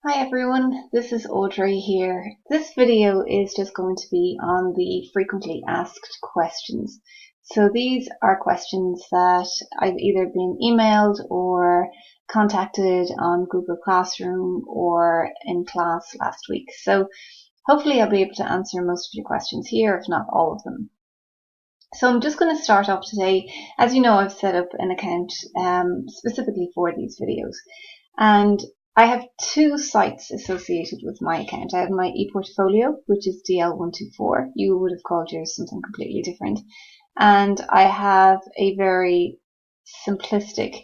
Hi everyone, this is Audrey here. This video is just going to be on the frequently asked questions. So these are questions that I've either been emailed or contacted on Google Classroom or in class last week. So hopefully I'll be able to answer most of your questions here, if not all of them. So I'm just going to start off today. As you know, I've set up an account specifically for these videos. And I have two sites associated with my account. I have my ePortfolio, which is DL124. You would have called yours something completely different. And I have a very simplistic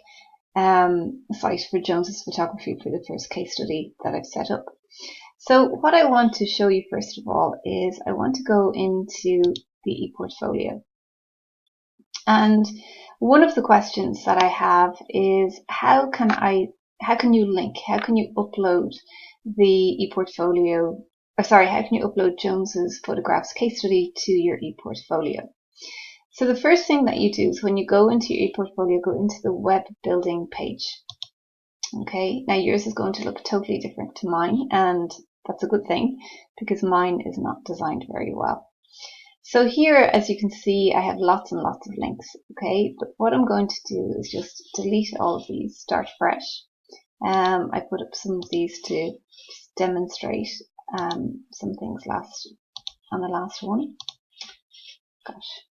site for Jones's Photography for the first case study that I've set up. So what I want to show you first of all is I want to go into the ePortfolio. And one of the questions that I have is how can you link, how can you upload the ePortfolio, how can you upload Jones's Photographs case study to your ePortfolio? So the first thing that you do is when you go into your ePortfolio, go into the web building page. Okay, now yours is going to look totally different to mine, and that's a good thing because mine is not designed very well. So here, as you can see, I have lots and lots of links, okay? But what I'm going to do is just delete all of these, start fresh. I put up some of these to just demonstrate some things on the last one. Gosh.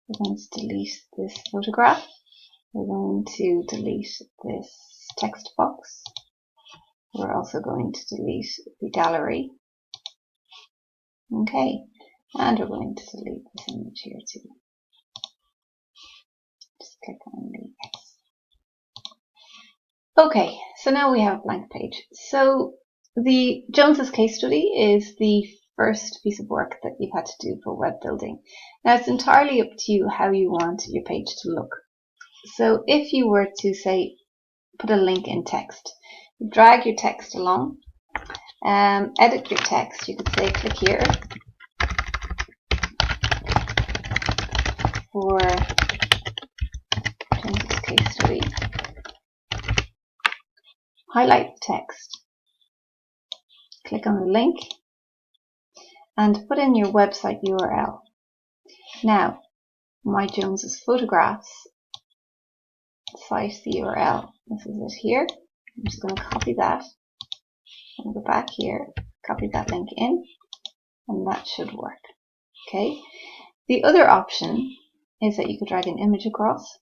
We're going to delete this photograph. We're going to delete this text box. We're also going to delete the gallery. Okay, and we're going to delete this image here too. Just click on the X. Okay, so now we have a blank page. So the Jones's case study is the first piece of work that you've had to do for web building. Now it's entirely up to you how you want your page to look. So if you were to say put a link in text, drag your text along, edit your text, you could say click here for Jones's case study. Highlight the text, click on the link, and put in your website URL. Now, my Jones's Photographs site, the URL, this is it here. I'm just going to copy that. I'm going to go back here, copy that link in, and that should work. Okay. The other option is that you could drag an image across.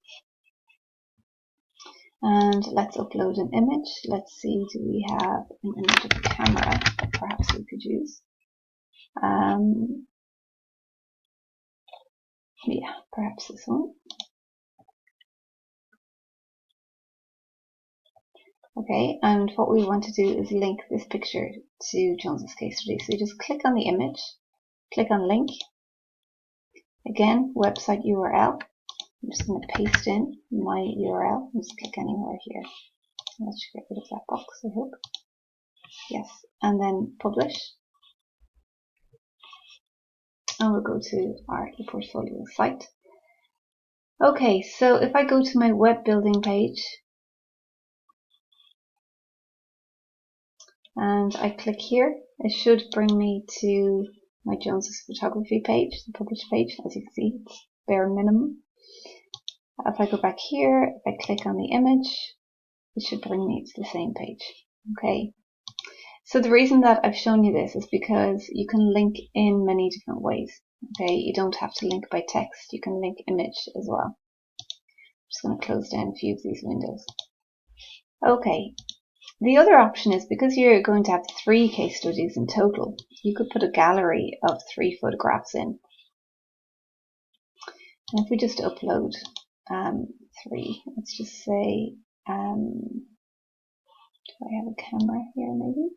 And let's upload an image. Let's see, do we have an image of a camera that perhaps we could use? Yeah, perhaps this one. Okay, and what we want to do is link this picture to Jones's case study. So you just click on the image, click on link. Again, website URL. I'm just going to paste in my URL. Just click anywhere here. Let's get rid of that box, I hope. Yes, and then publish. And we'll go to our ePortfolio site. Okay, so if I go to my web building page and I click here, it should bring me to my Jones's Photography page, the publish page. As you can see, it's bare minimum. If I go back here, if I click on the image, it should bring me to the same page. Okay. So the reason that I've shown you this is because you can link in many different ways. Okay, you don't have to link by text, you can link image as well. I'm just going to close down a few of these windows. Okay, the other option is because you're going to have 3 case studies in total, you could put a gallery of 3 photographs in. And if we just upload 3, let's just say, do I have a camera here maybe?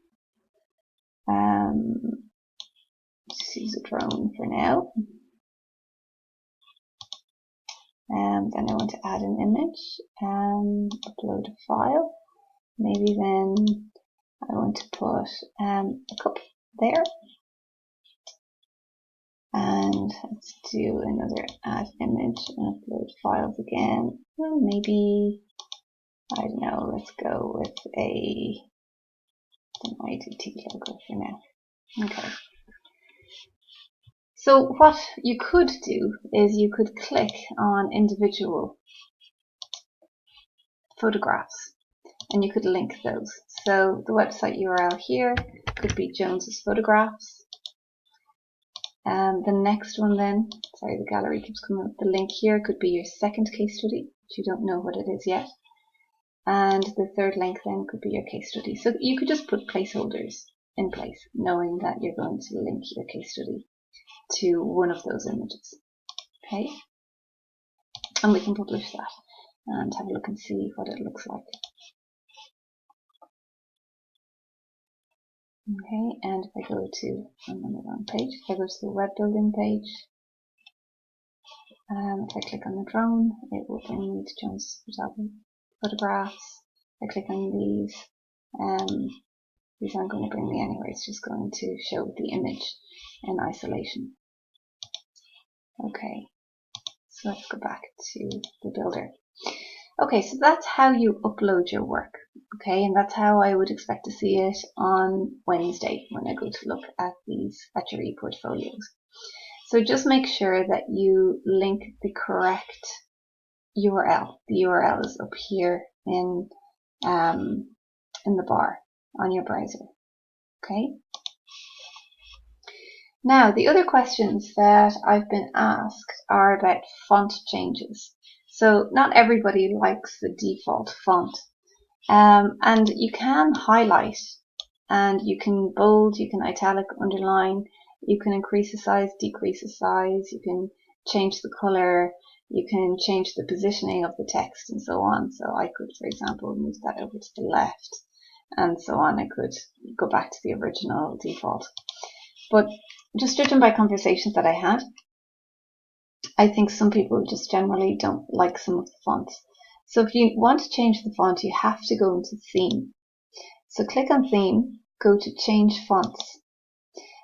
Just use a drone for now. And then I want to add an image and upload a file. Maybe then I want to put a cup there. And let's do another add image and upload files again. Well, maybe I don't know, let's go with a IDT logo for now. Okay. So what you could do is you could click on individual photographs and you could link those. So the website URL here could be Jones's Photographs. And the next one then, sorry, the gallery keeps coming up. The link here could be your second case study, which you don't know what it is yet. And the third link then could be your case study. So you could just put placeholders in place, knowing that you're going to link your case study to one of those images. Okay, and we can publish that and have a look and see what it looks like. Okay, and if I go to, I'm on the wrong page, if I go to the web building page, if I click on the drone, it will bring me to Jones's Photographs. I click on these aren't going to bring me anywhere, it's just going to show the image in isolation. Okay, so let's go back to the builder. Okay, so that's how you upload your work. Okay, and that's how I would expect to see it on Wednesday when I go to look at your ePortfolios. So just make sure that you link the correct URL. The URL is up here in the bar on your browser. Okay. Now, the other questions that I've been asked are about font changes. So not everybody likes the default font. And you can highlight, and you can bold, you can italic, underline, you can increase the size, decrease the size, you can change the color, you can change the positioning of the text and so on. So I could, for example, move that over to the left and so on. I could go back to the original default. But just judging by conversations that I had, I think some people just generally don't like some of the fonts. So if you want to change the font, you have to go into theme. So click on theme, go to change fonts.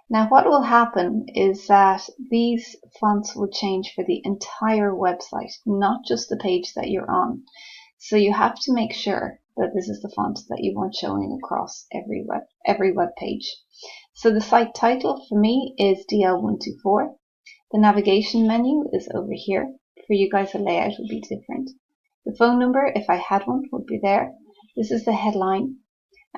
Now what will happen is that these fonts will change for the entire website, not just the page that you're on. So you have to make sure that this is the font that you want showing across every web page. So the site title for me is DL124. The navigation menu is over here. For you guys, the layout would be different. The phone number, if I had one, would be there. This is the headline.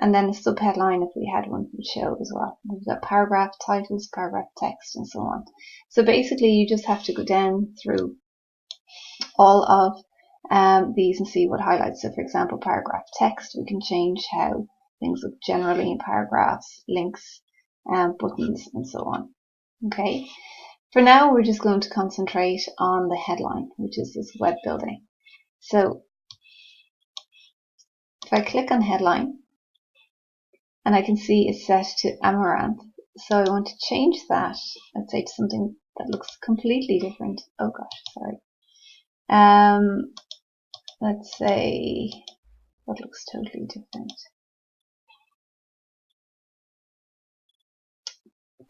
And then the subheadline, if we had one, would show as well. We've got paragraph titles, paragraph text, and so on. So basically, you just have to go down through all of these and see what highlights. So for example, paragraph text, we can change how things look generally in paragraphs, links, buttons, and so on. Okay. For now, we're just going to concentrate on the headline, which is this web building. So if I click on headline, and I can see it's set to Amaranth. So I want to change that, let's say, to something that looks completely different. Oh gosh, sorry. Let's say, what looks totally different?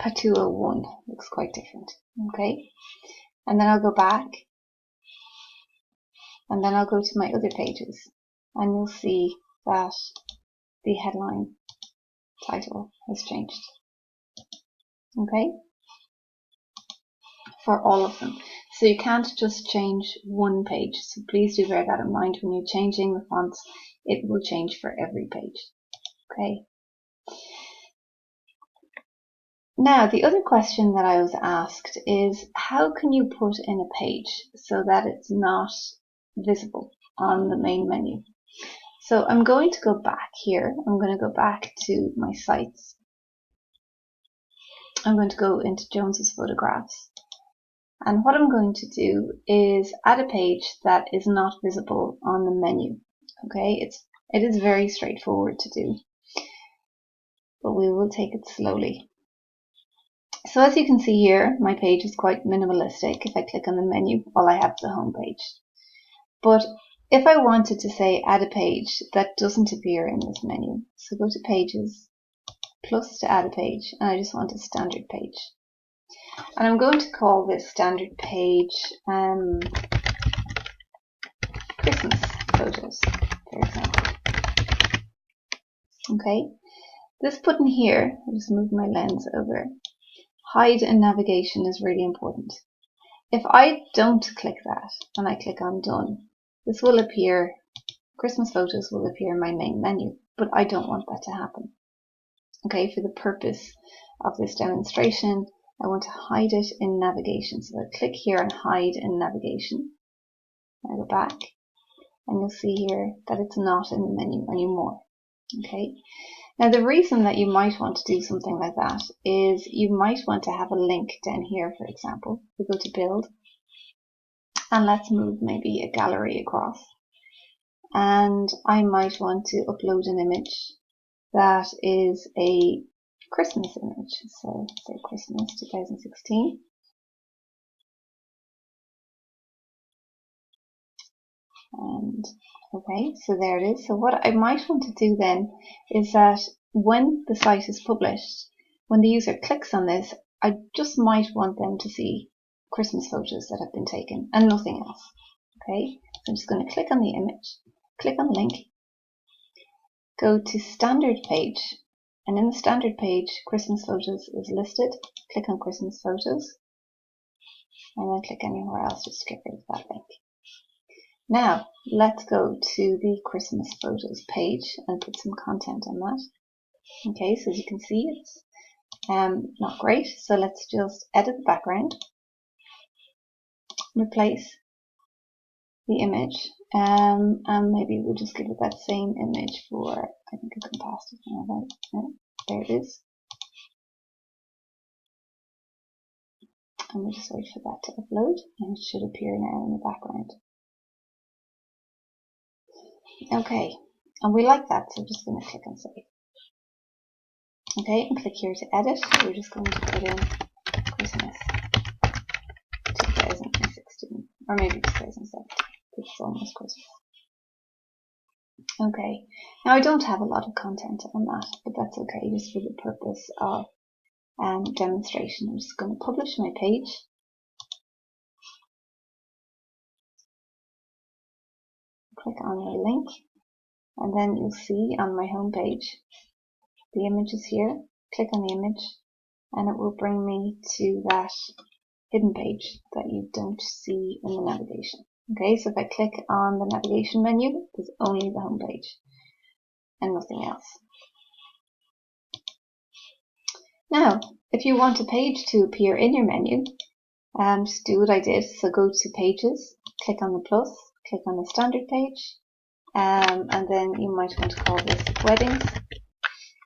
Patua 1 looks quite different. Okay. And then I'll go back. And then I'll go to my other pages. And you'll see that the headline title has changed. Okay, for all of them. So you can't just change one page. So please do bear that in mind when you're changing the fonts. It will change for every page. Okay. Now, the other question that I was asked is, how can you put in a page so that it's not visible on the main menu? So I'm going to go back here. I'm going to go back to my sites. I'm going to go into Jones's Photographs. And what I'm going to do is add a page that is not visible on the menu. Okay, it is very straightforward to do, but we will take it slowly. So as you can see here, my page is quite minimalistic. If I click on the menu, all I have is the home page. But if I wanted to say add a page that doesn't appear in this menu, so go to Pages, plus to add a page, and I just want a standard page. And I'm going to call this standard page Christmas photos, for example. Okay, this button here, I'll just move my lens over, hide in navigation, is really important. If I don't click that and I click on done, this will appear, Christmas photos will appear in my main menu, but I don't want that to happen. Okay, for the purpose of this demonstration, I want to hide it in navigation. So I click here and hide in navigation. I go back and you'll see here that it's not in the menu anymore. Okay, now the reason that you might want to do something like that is you might want to have a link down here, for example. We go to build and let's move maybe a gallery across. And I might want to upload an image that is a Christmas image. So say Christmas 2016. And okay, so there it is. So what I might want to do then is that when the site is published, when the user clicks on this, I just might want them to see Christmas photos that have been taken and nothing else. Okay, so I'm just going to click on the image, click on the link, go to standard page, and in the standard page, Christmas photos is listed. Click on Christmas photos, and then click anywhere else just to get rid of that link. Now, let's go to the Christmas photos page and put some content on that. Okay, so as you can see, it's not great. So let's just edit the background, replace the image, and maybe we'll just give it that same image for, I think I can pass it now, right? Yeah, there it is. And we'll just wait for that to upload, and it should appear now in the background. Okay, and we like that, so I'm just going to click on save. Okay, and click here to edit. We're just going to put in Christmas 2016, or maybe 2017, because it's almost Christmas. Okay, now I don't have a lot of content on that, but that's okay, just for the purpose of demonstration. I'm just going to publish my page. Click on the link, and then you'll see on my home page the image is here. Click on the image, and it will bring me to that hidden page that you don't see in the navigation. Okay, so if I click on the navigation menu, there's only the home page and nothing else. Now, if you want a page to appear in your menu, just do what I did. So go to pages, click on the plus, click on the standard page, and then you might want to call this weddings.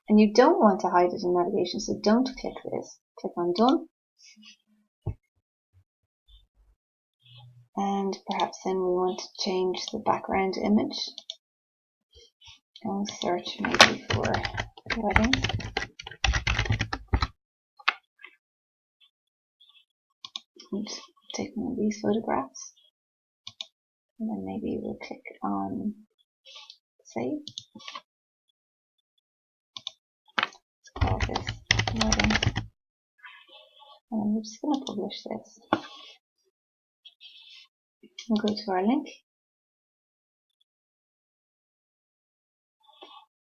And you don't want to hide it in navigation, so don't click this. Click on done. And perhaps then we want to change the background image. And search maybe for weddings. And take one of these photographs. And then maybe we'll click on save. Let's call this weddings. And we're just going to publish this. We'll go to our link.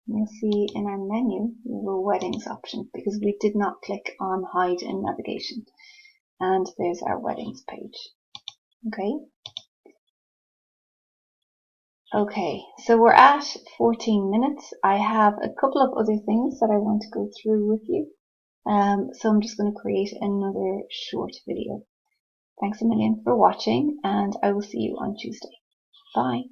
You'll see in our menu we have a weddings option because we did not click on hide in navigation. And there's our weddings page. Okay, so we're at 14 minutes. I have a couple of other things that I want to go through with you. So I'm just going to create another short video. Thanks a million for watching, and I will see you on Tuesday. Bye.